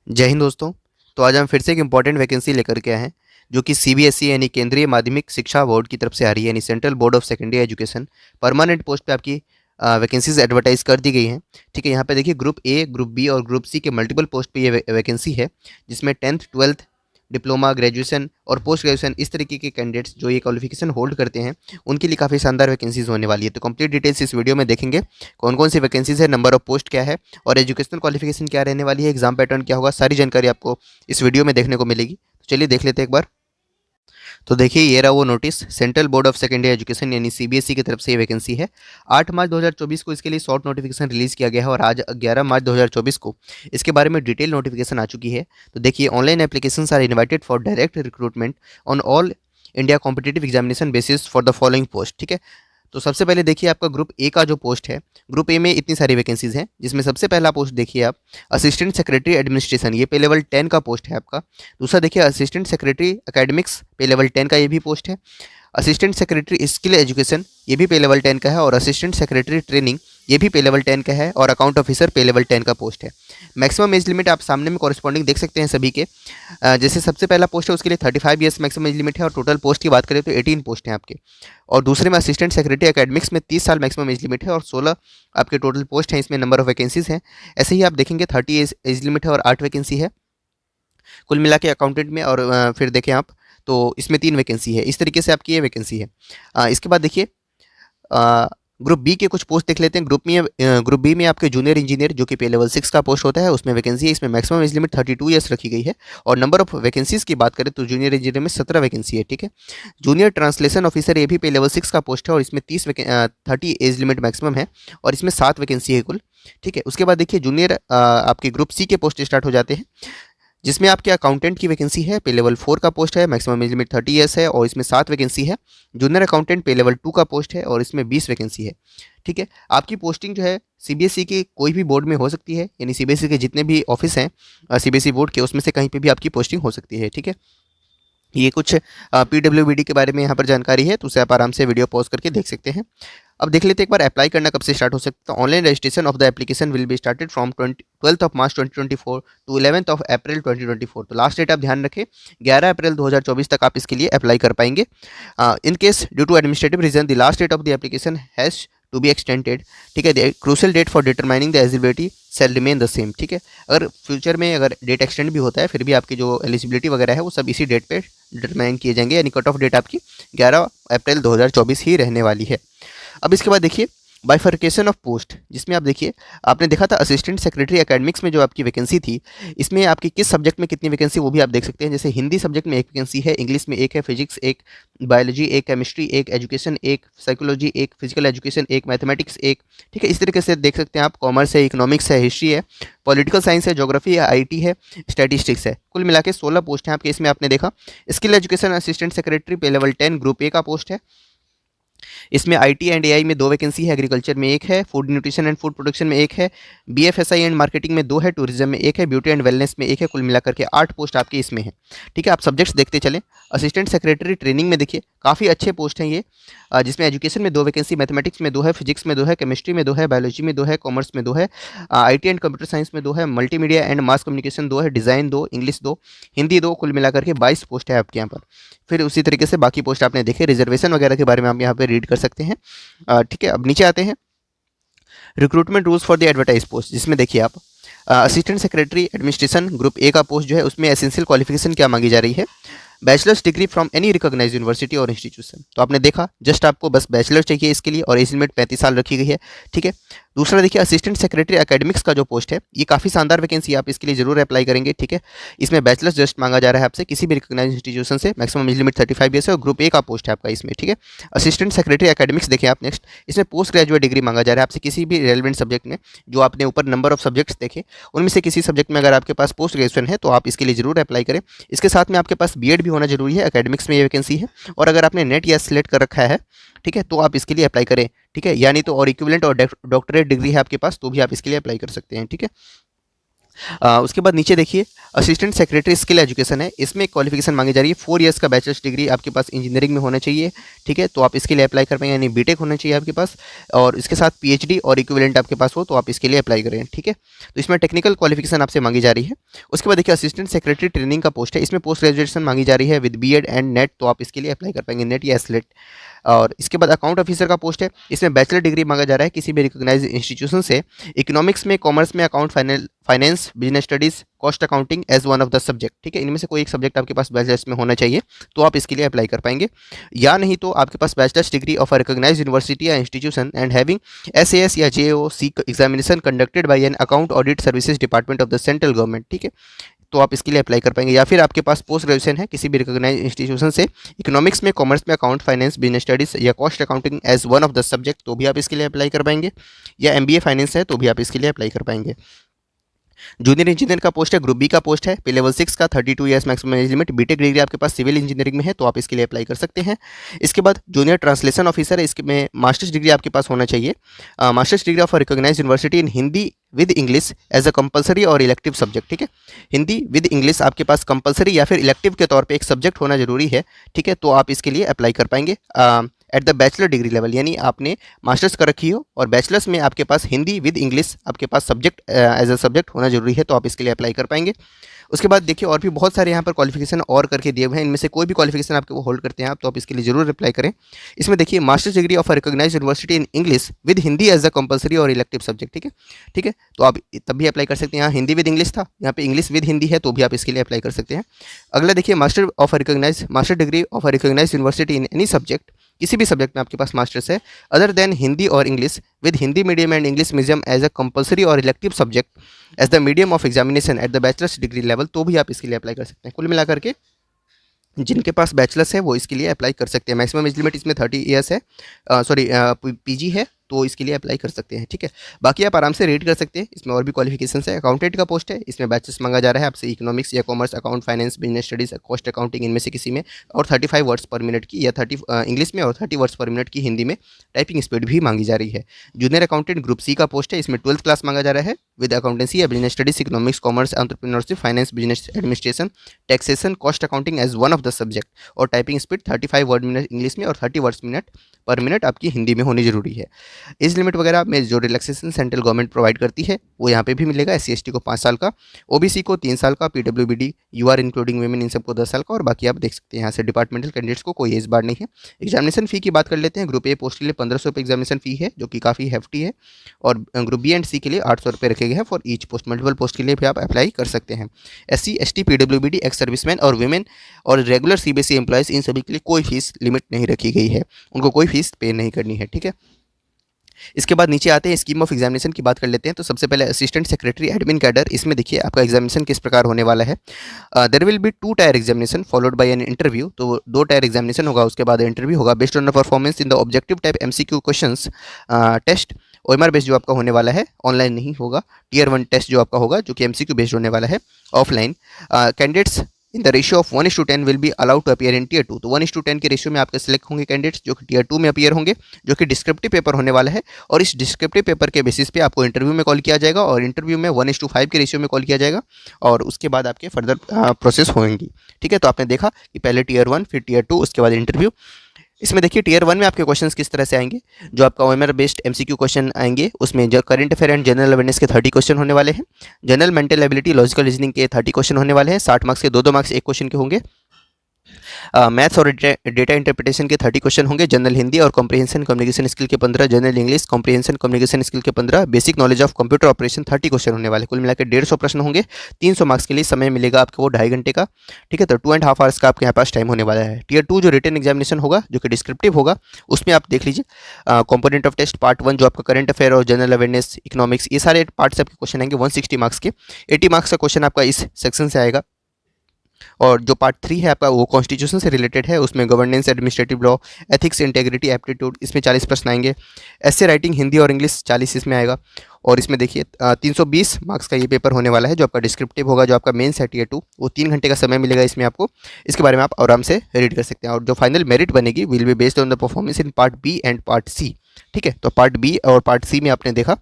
जय हिंद दोस्तों। तो आज हम फिर से एक इम्पॉर्टेंट वैकेंसी लेकर के आए हैं जो कि सीबीएसई यानी केंद्रीय माध्यमिक शिक्षा बोर्ड की तरफ से आ रही है, यानी central board of secondary education. Permanent post पे आपकी वैकेंसीज एडवर्टाइज कर दी गई हैं। ठीक है, यहाँ पे देखिए ग्रुप ए, ग्रुप बी और ग्रुप सी के मल्टीपल पोस्ट पे ये वैकेंसी है, जिसमें 10th 12th डिप्लोमा, ग्रेजुएशन और पोस्ट ग्रेजुएशन इस तरीके के कैंडिडेट्स जो ये क्वालिफिकेशन होल्ड करते हैं उनके लिए काफ़ी शानदार वैकेंसीज होने वाली है। तो कंप्लीट डिटेल्स इस वीडियो में देखेंगे, कौन कौन सी वैकेंसीज है, नंबर ऑफ पोस्ट क्या है और एजुकेशनल क्वालिफिकेशन क्या रहने वाली है, एग्जाम पैटर्न क्या होगा, सारी जानकारी आपको इस वीडियो में देखने को मिलेगी। तो चलिए देख लेते हैं एक बार। तो देखिए ये रहा वो notice, central board of secondary education यानी सीबीएसई की तरफ से ये वैकेंसी है। 8 मार्च 2024 को इसके लिए शॉर्ट नोटिफिकेशन रिलीज़ किया गया है और आज 11 मार्च 2024 को इसके बारे में डिटेल नोटिफिकेशन आ चुकी है। तो देखिए, online applications are invited for direct recruitment on all India competitive examination basis for the following post. ठीक है, तो सबसे पहले देखिए आपका ग्रुप ए का जो पोस्ट है, ग्रुप ए में इतनी सारी वैकेंसीज हैं, जिसमें सबसे पहला पोस्ट देखिए आप असिस्टेंट सेक्रेटरी एडमिनिस्ट्रेशन, ये पे लेवल 10 का पोस्ट है आपका। दूसरा देखिए असिस्टेंट सेक्रेटरी एकेडमिक्स, पे लेवल 10 का ये भी पोस्ट है। असिस्टेंट सेक्रेटरी स्किल एजुकेशन, ये भी पे लेवल 10 का है। और असिस्टेंट सेक्रेटरी ट्रेनिंग, ये भी पे लेवल 10 का है। और अकाउंट ऑफिसर पे लेवल 10 का पोस्ट है। मैक्सिमम एज लिमिट आप सामने में कॉरेस्पॉन्डिंग देख सकते हैं सभी के। जैसे सबसे पहला पोस्ट है उसके लिए 35 ईयर्स मैक्सिमम एज लिमिट है और टोटल पोस्ट की बात करें तो 18 पोस्ट हैं आपके। और दूसरे में असिस्टेंट सेक्रेटरी एकेडमिक्स में 30 साल मैक्सिमम एज लिमिट है और 16 आपके टोटल पोस्ट हैं, इसमें नंबर ऑफ वैकेंसीज हैं। ऐसे ही आप देखेंगे 30 एज लिमिट है और 8 वैकेंसी है कुल मिला के अकाउंटेंट में। और फिर देखें आप तो इसमें 3 वैकेंसी है। इस तरीके से आपकी ये वैकेंसी है। इसके बाद देखिए ग्रुप बी के कुछ पोस्ट देख लेते हैं। ग्रुप बी में आपके जूनियर इंजीनियर जो कि पे लेवल 6 का पोस्ट होता है, उसमें वैकेंसी है। इसमें मैक्सिमम एज लिमिट 32 ईयर्स रखी गई है। और नंबर ऑफ वैकेंसीज की बात करें तो जूनियर इंजीनियर में 17 वैकेंसी है। ठीक है, जूनियर ट्रांसलेशन ऑफिसर ये भी पे लेवल 6 का पोस्ट है और इसमें 30 एज लिमिट मैक्सिमम है और इसमें 7 वैकेंसी है कुल। ठीक है, उसके बाद देखिए जूनियर आपके ग्रुप सी के पोस्ट स्टार्ट हो जाते हैं, जिसमें आपके अकाउंटेंट की वैकेंसी है, पे लेवल 4 का पोस्ट है, मैक्सिमम एज लिमिट 30 ईयर्स है और इसमें 7 वैकेंसी है। जूनियर अकाउंटेंट पे लेवल 2 का पोस्ट है और इसमें 20 वैकेंसी है। ठीक है, आपकी पोस्टिंग जो है सीबीएसई के कोई भी बोर्ड में हो सकती है, यानी सीबीएसई के जितने भी ऑफिस हैं सीबीएसई बोर्ड के, उसमें से कहीं पे भी आपकी पोस्टिंग हो सकती है। ठीक है, ये कुछ पीडब्ल्यूबीडी के बारे में यहाँ पर जानकारी है, तो उसे आप आराम से वीडियो पॉज करके देख सकते हैं। अब देख लेते हैं एक बार अप्लाई करना कब से स्टार्ट हो सकता है। Online registration of the application will be started from 12th of March 2024 to 11th of April 2024। तो लास्ट डेट आप ध्यान रखें 11 अप्रैल 2024 तक आप इसके लिए अप्लाई कर पाएंगे। In case due to administrative reason the last date of the application has to be extended. ठीक है, the crucial date for determining the eligibility shall remain the same. ठीक है, अगर फ्यूचर में अगर डेट एक्सटेंड भी होता है फिर भी आपकी जो एलिजिबिलिटी वगैरह है वो सब इसी डेट पे डिटरमाइन किए जाएंगे, यानी कट ऑफ डेट आपकी 11 अप्रैल 2024 ही रहने वाली है। अब इसके बाद देखिए बाइफर्केशन ऑफ पोस्ट, जिसमें आप देखिए आपने देखा था असिस्टेंट सेक्रेटरी एकेडमिक्स में जो आपकी वैकेंसी थी, इसमें आपकी किस सब्जेक्ट में कितनी वैकेंसी वो भी आप देख सकते हैं। जैसे हिंदी सब्जेक्ट में एक वैकेंसी है, इंग्लिश में एक है, फिजिक्स एक, बायोलॉजी एक, केमिस्ट्री एक, एजुकेशन एक, साइकोलॉजी एक, फिजिकल एजुकेशन एक, मैथमेटिक्स एक। ठीक है, इस तरीके से देख सकते हैं आप। कॉमर्स है, इकोनॉमिक्स है, हिस्ट्री है, पॉलिटिकल साइंस है, ज्योग्राफी है, आईटी है, स्टैटिस्टिक्स है। कुल मिला के 16 पोस्ट हैं आपके। इसमें आपने देखा स्किल एजुकेशन असिस्टेंट सेक्रेटरी पे लेवल 10 ग्रुप ए का पोस्ट है। इसमें आईटी एंड एआई में 2 वैकेंसी है, एग्रीकल्चर में एक है, food nutrition and food production में एक है, बीएफएसआई एंड मार्केटिंग में 2 है, टूरिज्म में एक है, ब्यूटी एंड वेलनेस में एक है। कुल मिलाकर के 8 पोस्ट आपके इसमें है। ठीक है, आप सब्जेक्ट्स देखते चलें। असिस्टेंट सेक्रेटरी ट्रेनिंग में देखिए काफ़ी अच्छे पोस्ट हैं ये, जिसमें एजुकेशन में 2 वैकेंसी, मैथमेटिक्स में 2 है, फिजिक्स में 2 है, केमिस्ट्री में 2 है, बायोलॉजी में 2 है, कॉमर्स में 2 है, आईटी एंड कंप्यूटर साइंस में 2 है, मल्टीमीडिया एंड मास कम्युनिकेशन 2 है, डिज़ाइन 2, इंग्लिश 2, हिंदी 2। कुल मिलाकर के 22 पोस्ट है आपके यहाँ पर। फिर उसी तरीके से बाकी पोस्ट आपने देखे, रिजर्वेशन वगैरह के बारे में आप यहाँ पे रीड कर सकते हैं। ठीक है, अब नीचे आते हैं recruitment rules for the advertise post, जिसमें देखिए आप assistant secretary administration group A का पोस्ट जो है उसमें एसेंशियल क्वालिफिकेशन क्या मांगी जा रही है, bachelor's degree from any recognised university और इंस्टीट्यूशन। तो आपने देखा जस्ट आपको बस बैचलर चाहिए इसके लिए और एज लिमिट 35 साल रखी गई है। ठीक है, दूसरा देखिए असिस्टेंट सेक्रेटरी एकेडमिक्स का जो पोस्ट है ये काफ़ी शानदार वैकेंसी, आप इसके लिए जरूर अप्लाई करेंगे। ठीक है, इसमें बैचलर्स जस्ट मांगा जा रहा है आपसे किसी भी रिकॉग्नाइज्ड इंस्टीट्यूशन से, मैक्सिमम एज लिमिट 35 ईयर्स है और ग्रुप ए का पोस्ट है आपका इसमें। ठीक है, असिस्टेंट सेक्रेटरी एकेडमिक्स देखिए आप नेक्स्ट, इसमें पोस्ट ग्रेजुएट डिग्री मांगा जा रहा है आपसे किसी भी रेलिवेंट सब्जेक्ट में। जो आपने ऊपर नंबर ऑफ सब्जेक्ट्स देखे उनमें से किसी सब्जेक्ट में अगर आपके पास पोस्ट ग्रेजुएशन है तो आप इसके लिए जरूर अप्लाई करें। इसके साथ में आपके पास बीएड भी होना जरूरी है, एकेडमिक्स में ये वैकेंसी है। और अगर आपने नेट या सेलेक्ट कर रखा है, ठीक है, तो आप इसके लिए अप्लाई करें। ठीक है, यानी तो और इक्विवेलेंट और डॉक्टरेट डिग्री है आपके पास तो भी आप इसके लिए अप्लाई कर सकते हैं। ठीक है, उसके बाद नीचे देखिए असिस्टेंट सेक्रेटरी स्किल एजुकेशन है, इसमें क्वालिफिकेशन मांगी जा रही है 4 इयर्स का बैचलर्स डिग्री आपके पास इंजीनियरिंग में होना चाहिए, ठीक है, तो आप इसके लिए अप्लाई कर पाएंगे, यानी बीटेक होना चाहिए आपके पास, और इसके साथ पीएचडी और इक्विवेलेंट आपके पास हो तो आप इसके लिए अप्लाई करें, ठीक है। तो इसमें टेक्निकल क्वालिफिकेशन आपसे मांगी जा रही है। उसके बाद देखिए असिस्टेंट सेक्रेटरी ट्रेनिंग का पोस्ट है, इसमें पोस्ट ग्रेजुएशन मांगी जा रही है विद बीएड एंड नेट, तो आप इसके लिए अप्लाई कर पाएंगे, नेट या स्लेट। और इसके बाद अकाउंट ऑफिसर का पोस्ट है, इसमें बैचलर डिग्री मांगा जा रहा है किसी भी रिकॉग्नाइज्ड इंस्टीट्यूशन से, इकोनॉमिक्स में, कॉमर्स में, account finance, business studies, cost accounting as one of the subject, ठीक है, इनमें से कोई एक सब्जेक्ट आपके पास बैचलर्स में होना चाहिए तो आप इसके लिए अप्लाई कर पाएंगे। या नहीं तो आपके पास bachelor's degree of a recognised university या इंस्टीट्यूशन एंड हैविंग एसएएस या JOC examination conducted by an account audit services department of the central government, ठीक है, तो आप इसके लिए अप्लाई कर पाएंगे। या फिर आपके पास पोस्ट ग्रेजुएशन है किसी भी रिकॉग्नाइज इंस्टीट्यूशन से, इकोनॉमिक्स में, कॉमर्स में, अकाउंट फाइनेंस, बिजनेस स्टडीज या cost accounting as one of the subject, तो भी आप इसके लिए अप्लाई कर पाएंगे। या एमबीए फाइनेंस है तो भी आप इसके लिए अप्लाई कर पाएंगे। जूनियर इंजीनियर का पोस्ट है, ग्रुप बी का पोस्ट है, पे लेवल 6 का 32 years maximum age limit, BTech degree आपके पास सिविल इंजीनियरिंग में है तो आप इसके लिए अप्लाई कर सकते हैं। इसके बाद जूनियर ट्रांसलेशन ऑफिसर है, इसमें मास्टर्स डिग्री आपके पास होना चाहिए, master's degree of recognise university in Hindi with English as a compulsory और इलेक्टिव सब्जेक्ट, ठीक है, हिंदी विद इंग्लिश आपके पास कंपलसरी या फिर इलेक्टिव के तौर पे एक सब्जेक्ट होना जरूरी है, ठीक है, तो आप इसके लिए अप्लाई कर पाएंगे at the bachelor degree level, यानी आपने मास्टर्स कर रखी हो और बैचलर्स में आपके पास हिंदी विद इंग्लिश आपके पास सब्जेक्ट एज अ सब्जेक्ट होना जरूरी है तो आप इसके लिए अप्लाई कर पाएंगे। उसके बाद देखिए और भी बहुत सारे यहाँ पर क्वालिफिकेशन और करके दिए हुए हैं, इनमें से कोई भी क्वालिफिकेशन आपके वो होल्ड करते हैं आप तो आप इसके लिए जरूर अप्लाई करें। इसमें देखिए master's degree of recognised university in English with Hindi as a compulsory और इलेक्टिव सब्जेक्ट, ठीक है, ठीक है, तो आप तब भी अप्लाई कर सकते हैं। यहाँ हिंदी विद इंग्लिश था, यहाँ पे इंग्लिश विद हिंदी है तो भी आप इसके लिए अप्लाई कर सकते हैं। अगला देखिए master degree of recognised university in any subject, किसी भी सब्जेक्ट में आपके पास मास्टर्स है अदर देन हिंदी और English with Hindi medium and English medium as a compulsory और elective subject as the medium of examination at the bachelor's degree level, तो भी आप इसके लिए अप्लाई कर सकते हैं। कुल मिलाकर के जिनके पास बैचलर्स है वो इसके लिए अप्लाई कर सकते हैं। मैक्सिमम एज लिमिट इसमें 30 ईयर्स है, सॉरी पीजी है तो इसके लिए अप्लाई कर सकते हैं, ठीक है। बाकी आप आराम से रीड कर सकते हैं, इसमें और भी क्वालिफिकेशन है। अकाउंटेंट का पोस्ट है, इसमें बैचलर्स मांगा जा रहा है आपसे इकोनॉमिक्स या commerce, account finance, business studies, cost accounting, इनमें से किसी में, और 35 वर्ड्स पर मिनट की या 30 इंग्लिश में और 30 वर्ड्स पर मिनट की हिंदी में टाइपिंग स्पीड भी मांगी जा रही है। जूनियर अकाउंटेंट ग्रुप सी का पोस्ट है, इसमें 12th क्लास मांगा जा रहा है विद अकाउंटेंसी या business studies, economics, commerce, entrepreneurship, finance, business administration, taxation, cost accounting as one of the subject, और typing speed 35 word minute English में और 30 वर्ड्स मिनट पर मिनट आपकी हिंदी में होनी जरूरी है। एज लिमिट वगैरह में जो रिलैक्सेशन सेंट्रल गवर्नमेंट प्रोवाइड करती है वो यहाँ पे भी मिलेगा। SC/ST को 5 साल का, OBC को 3 साल का, PWBD UR including women in सबको 10 साल का, और बाकी आप देख सकते हैं यहाँ से डिपार्टमेंटल कैंडिडेट्स को कोई एज बार नहीं है। एग्जामिनेशन फी की बात कर लेते हैं। ग्रुप ए पोस्ट के लिए 1500 रुपये एग्जामिनेशन फी है जो कि काफ़ी हेफ्टी है, और ग्रुप बी एंड सी के लिए 800 रुपये रखे गए हैं for each post. Multiple post के लिए भी आप अप्लाई कर सकते हैं। SC/ST PWBD एक्स सर्विसमैन और वुमेन और रेगुलर CBSE एम्प्लॉयज़ इन सभी के लिए कोई फीस लिमिट नहीं रखी गई है, उनको कोई फीस पे नहीं करनी है, ठीक है। इसके बाद नीचे आते हैं स्कीम ऑफ एग्जामिनेशन की बात कर लेते हैं। तो सबसे पहले असिस्टेंट सेक्रेटरी एडमिन कैडर, इसमें देखिए आपका एग्जामिनेशन किस प्रकार होने वाला है। There will be 2 tier examination followed by an interview, तो 2 टायर एग्जामिनेशन होगा, उसके बाद इंटरव्यू होगा based on the performance in the objective type MCQ questions test. OMR based जो आपका होने वाला है, ऑनलाइन नहीं होगा। Tier 1 टेस्ट जो आपका होगा जो कि MCQ बेस्ड होने वाला है, offline. Candidates in the ratio of 1:10 will be allowed to appear in Tier 2, तो 1:10 के रेशियो में आपके सिलेक्ट होंगे कैंडिडेट्स जो कि Tier 2 में अपीयर होंगे, जो कि डिस्क्रिप्टिव पेपर होने वाला है, और इस डिस्क्रिप्टिव पेपर के बेसिस पे आपको इंटरव्यू में कॉल किया जाएगा, और इंटरव्यू में 1:5 के रेशियो में कॉल किया जाएगा, और उसके बाद आपके फर्दर प्रोसेस होंगी, ठीक है। तो आपने देखा कि पहले Tier 1 फिर Tier 2 उसके बाद इंटरव्यू। इसमें देखिए Tier 1 में आपके क्वेश्चंस किस तरह से आएंगे, जो आपका OMR बेस्ड MCQ क्वेश्चन आएंगे, उसमें जो current affair and general awareness के 30 क्वेश्चन होने वाले हैं, general mental ability logical reasoning के 30 क्वेश्चन होने वाले हैं, 60 मार्क्स के 2-2 मार्क्स एक क्वेश्चन के होंगे। मैथ्स और डेटा इंटरप्रिटेशन के 30 क्वेश्चन होंगे, जनरल हिंदी और कॉम्प्रिहेंशन कम्युनिकेशन स्किल के 15, general English comprehension communication skill के 15, basic knowledge of computer operation 30 question होने वाले। कुल मिलाकर 150 प्रश्न होंगे, 300 मार्क्स के लिए समय मिलेगा आपको वो 2.5 घंटे का, ठीक है। तो 2.5 आवर्स का आपके यहाँ पास टाइम होने वाला है। Tier 2 जो रिटन एग्जामिनेशन होगा जो कि डिस्क्रिप्टिव होगा, उसमें आप देख लीजिए कंपोनेंट ऑफ टेस्ट पार्ट 1 जो आपका करंट अफेयर और जनरल अवेयरनेस इकोनॉमिक्स, ये सारे पार्ट से आपके क्वेश्चन आएंगे 160 मार्क्स के। 80 मार्क्स का क्वेश्चन आपका इस सेक्शन से आएगा, और जो पार्ट 3 है आपका वो कॉन्स्टिट्यूशन से रिलेटेड है, उसमें governance, administrative law, ethics, integrity, aptitude, इसमें 40 प्रश्न आएंगे। ऐसे राइटिंग हिंदी और इंग्लिश 40 इसमें आएगा, और इसमें देखिए 320 मार्क्स का ये पेपर होने वाला है जो आपका डिस्क्रिप्टिव होगा, जो आपका मेंस है Tier 2, वो 3 घंटे का समय मिलेगा इसमें आपको। इसके बारे में आप आराम से रीड कर सकते हैं, और जो फाइनल मेरिट बनेगी will be based on the performance in part B and part C, ठीक है। तो पार्ट बी और पार्ट सी में आपने देखा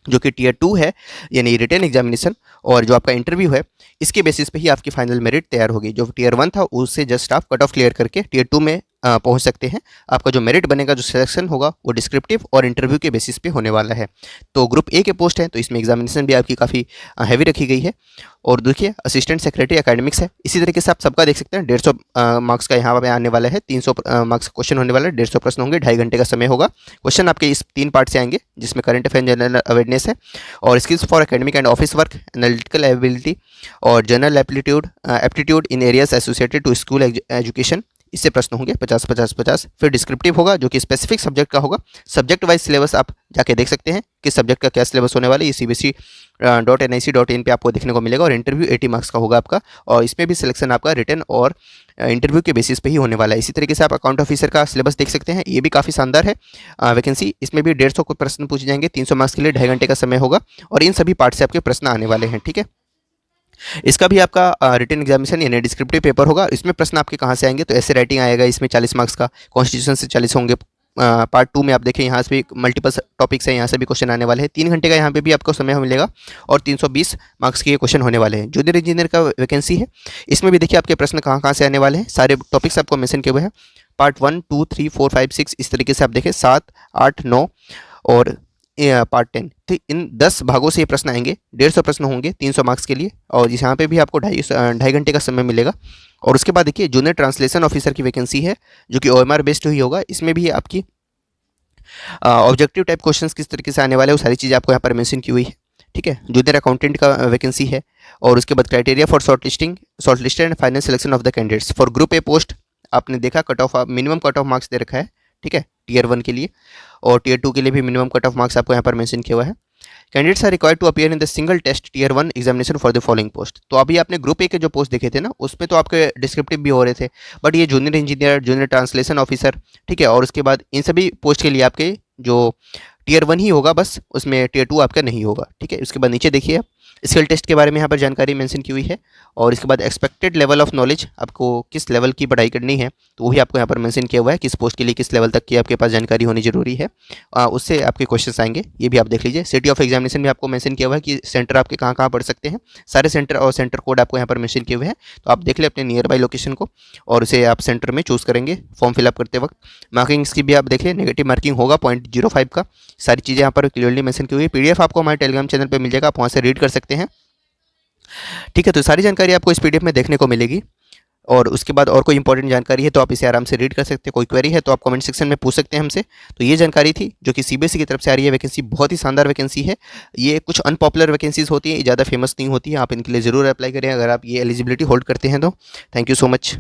जो कि टियर 2 है, यानी रिटन एग्जामिनेशन, और जो आपका इंटरव्यू है, इसके बेसिस पे ही आपकी फाइनल मेरिट तैयार होगी। जो टियर 1 था उससे जस्ट आप कट ऑफ क्लियर करके टियर 2 में पहुंच सकते हैं। आपका जो मेरिट बनेगा, जो सिलेक्शन होगा, वो डिस्क्रिप्टिव और इंटरव्यू के बेसिस पे होने वाला है। तो ग्रुप ए के पोस्ट है, तो इसमें एग्जामिनेशन भी आपकी काफ़ी हैवी रखी गई है। और देखिए असिस्टेंट सेक्रेटरी एकेडमिक्स है, इसी तरीके से आप सबका देख सकते हैं। 150 मार्क्स का यहाँ पे आने वाला है, 300 मार्क्स क्वेश्चन होने वाला है, 150 प्रश्न होंगे, 2.5 घंटे का समय होगा। क्वेश्चन आपके इस 3 पार्ट से आएंगे, जिसमें करंट अफेयर, जनरल अवेयरनेस है, और skills for academic and office work, analytical ability, और general aptitude in areas associated to school education. इससे प्रश्न होंगे 50-50-50। फिर डिस्क्रिप्टिव होगा, जो कि स्पेसिफिक सब्जेक्ट का होगा। सब्जेक्ट वाइज सिलेबस आप जाके देख सकते हैं कि सब्जेक्ट का क्या सिलेबस होने वाला है। ये cbse.nic.in पे आपको देखने को मिलेगा। और इंटरव्यू 80 मार्क्स का होगा आपका, और इसमें भी सिलेक्शन आपका रिटन और इंटरव्यू के बेसिस पे ही होने वाला है। इसी तरीके से आप अकाउंट ऑफिसर का सिलेबस देख सकते हैं, ये भी काफ़ी शानदार है वैकेंसी। इसमें भी 150 प्रश्न पूछे जाएंगे, 300 मार्क्स के लिए 2.5 घंटे का समय होगा, और इन सभी पार्ट से आपके प्रश्न आने वाले हैं। ठीक है, इसका भी आपका रिटन एग्जामिनेशन यानी डिस्क्रिप्टिव पेपर होगा। इसमें प्रश्न आपके कहाँ से आएंगे, तो ऐसे राइटिंग आएगा, इसमें 40 मार्क्स का, कॉन्स्टिट्यूशन से 40 होंगे। पार्ट 2 में आप देखें, यहाँ से भी मल्टीपल टॉपिक्स हैं, यहाँ से भी क्वेश्चन आने वाले हैं। 3 घंटे का यहाँ पे भी आपको समय मिलेगा, और 320 मार्क्स के क्वेश्चन होने वाले हैं। जूनियर इंजीनियर का वैकेंसी है, इसमें भी देखिए आपके प्रश्न कहाँ कहाँ से आने वाले हैं। सारे टॉपिक्स आपको मेंशन किए हुए हैं, पार्ट 1, 2, 3, 4, 5, 6, इस तरीके से आप देखें, 7, 8, 9 और पार्ट 10। तो इन 10 भागों से ये प्रश्न आएंगे, 150 प्रश्न होंगे 300 मार्क्स के लिए, और इस यहाँ पे भी आपको 2.5 घंटे का समय मिलेगा। और उसके बाद देखिए जूनियर ट्रांसलेशन ऑफिसर की वैकेंसी है, जो कि OMR बेस्ड ही होगा। इसमें भी आपकी ऑब्जेक्टिव टाइप क्वेश्चंस किस तरीके से आने वाले हैं, वो सारी चीज़ें आपको यहाँ पर मेंशन की हुई है। ठीक है, जूनियर अकाउंटेंट का वैकेंसी है। और उसके बाद criteria for shortlisted and final selection of the candidates for group A post. आपने देखा cut off, minimum cut off marks दे रखा है। ठीक है, टियर 1 के लिए, और टियर 2 के लिए भी मिनिमम कट ऑफ मार्क्स आपको यहाँ पर मेंशन किया हुआ है। Candidates are required to appear in the single test tier 1 examination for the following post. तो अभी आपने ग्रुप ए के जो पोस्ट देखे थे ना, उसमें तो आपके डिस्क्रिप्टिव भी हो रहे थे, बट ये junior engineer, junior translation officer, ठीक है, और उसके बाद इन सभी पोस्ट के लिए आपके जो टियर 1 ही होगा बस, उसमें टियर 2 आपका नहीं होगा। ठीक है, उसके बाद नीचे देखिए आप स्किल टेस्ट के बारे में यहाँ पर जानकारी मेंशन की हुई है, और इसके बाद एक्सपेक्टेड लेवल ऑफ नॉलेज, आपको किस लेवल की पढ़ाई करनी है, तो वो भी आपको यहाँ पर मेंशन किया हुआ है, किस पोस्ट के लिए किस लेवल तक की आपके पास जानकारी होनी जरूरी है। उससे आपके क्वेश्चंस आएंगे, ये भी आप देख लीजिए। सिटी ऑफ एग्जामिनेशन भी आपको मेंशन किया हुआ है कि सेंटर आपके कहाँ कहाँ पढ़ सकते हैं। सारे सेंटर और सेंटर कोड आपको यहाँ पर मेंशन किए हुए हैं, तो आप देख ले अपने नियर बाई लोकेशन को, और उसे आप सेंटर में चूज़ करेंगे फॉर्म फिलअप करते वक्त। मार्किंग्स की भी आप देख लें, नेगेटिव मार्किंग होगा 0.05 का। सारी चीज़ें यहाँ पर क्लियरली मेंशन की हुई है। PDF आपको हमारे टेलीग्राम चैनल पर मिल जाएगा, आप वहाँ से रीड कर सकते हैं। ठीक है, तो सारी जानकारी आपको इस PDF में देखने को मिलेगी। और उसके बाद और कोई इंपॉर्टेंट जानकारी है तो आप इसे आराम से रीड कर सकते हैं। कोई क्वेरी है तो आप कमेंट सेक्शन में पूछ सकते हैं हमसे। तो ये जानकारी थी जो कि CBSE की तरफ से आ रही है वैकेंसी, बहुत ही शानदार वैकेंसी है। ये कुछ अनपॉपुलर वैकेंसीज होती है, ज़्यादा फेमस नहीं होती है। आप इनके लिए ज़रूर अप्लाई करें अगर आप ये एलिजिबिलिटी होल्ड करते हैं तो। Thank you so much.